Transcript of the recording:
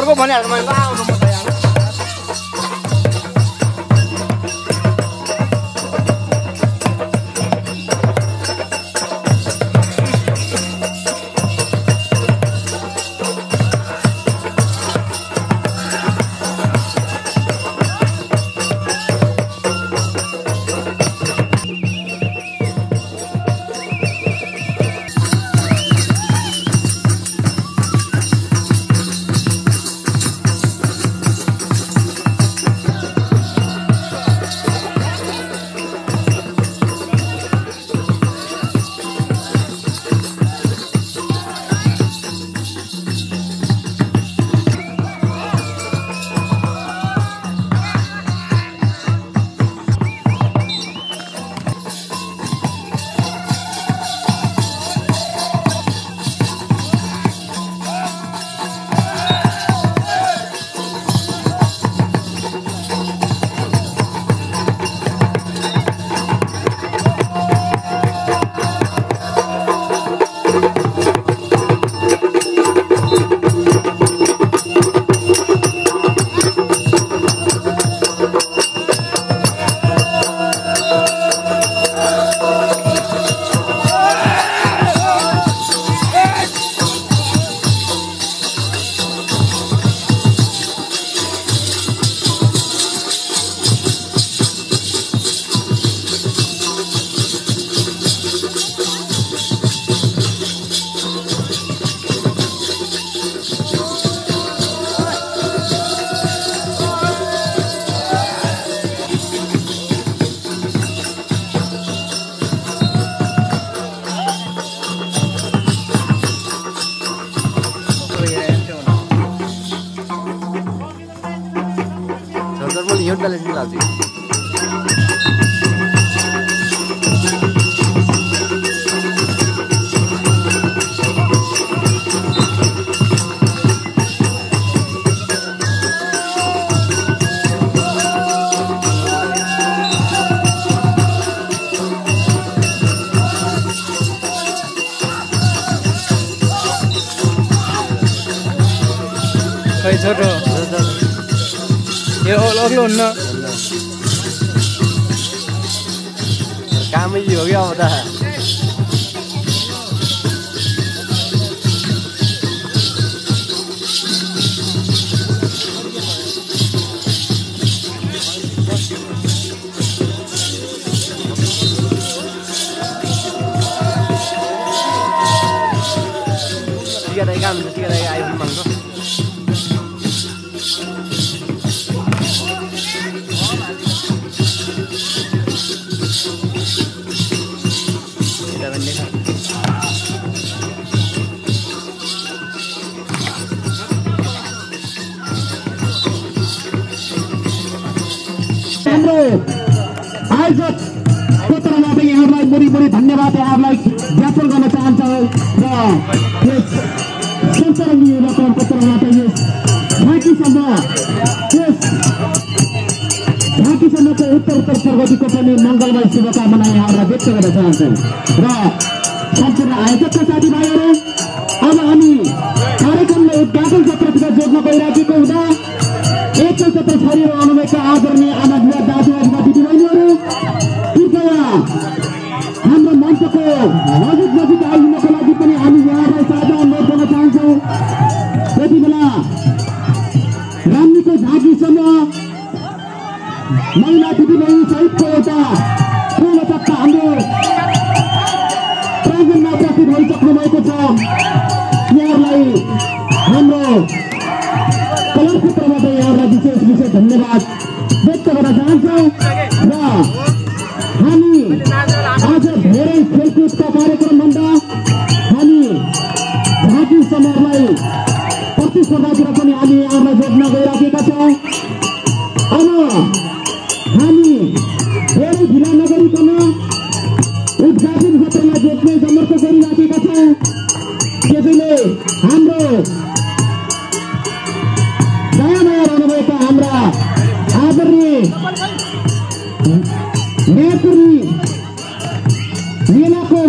अर्को भनिहाल्छ मैले ल आउनु म तयार खै छोटो यो अग्लो हुन्न कामै हो क्या अब त टिका काम हुन्छ टिका आइफोन माग्छ आयोजक क्षेत्रबाट यहाँलाई बढी धन्यवाद यहाँलाई ज्ञापन गर्न चाहन्छौँ र यस सञ्चालन रकम पत्रबाट यस झाँकीसम्मको उत्तर प्रगतिको पनि मङ्गलमय शुभकामना यहाँलाई व्यक्त गर्न चाहन्छौँ र सम्पूर्ण आयोजकका साथीभाइहरू अब हामी कार्यक्रमलाई उद्घाटन सत्रसित जोड्न गइराखेको हुँदा एक सत्र छरिरहनुभएका आदरणीय आमाबुवा दाजुभाइ दिदीबहिनीहरू कृपया हाम्रो मञ्चको नजिक आइदिनको लागि पनि हामी यहाँलाई साझा अनुरोध गर्न चाहन्छौँ। त्यति बेला रामनीको झाँकीसम्म महिला दिदीबहिनी सहितको एउटा ठुलो तत्त्व हाम्रो प्राङ्गणमा उपस्थित भइसक्नु भएको छ। यहाँहरूलाई हाम्रो कलाक्षेत्रबाट यहाँलाई विशेष धन्यवाद व्यक्त गर्न चाहन्छौँ र हामी आज धेरै खेलकुदका कार्यक्रमभन्दा हामी झाँकी समूहलाई प्रतिस्पर्धातिर पनि हामी यहाँलाई जोड्न गइराखेका छौँ। अब हामी धेरै ढिला नगरिकन उद्घाटन सत्रलाई जोड्ने जमर्को गरिराखेका छौँ। त्यसैले हाम्रो नयाँ रहनुभएका हाम्रा आदरणीय मेलाको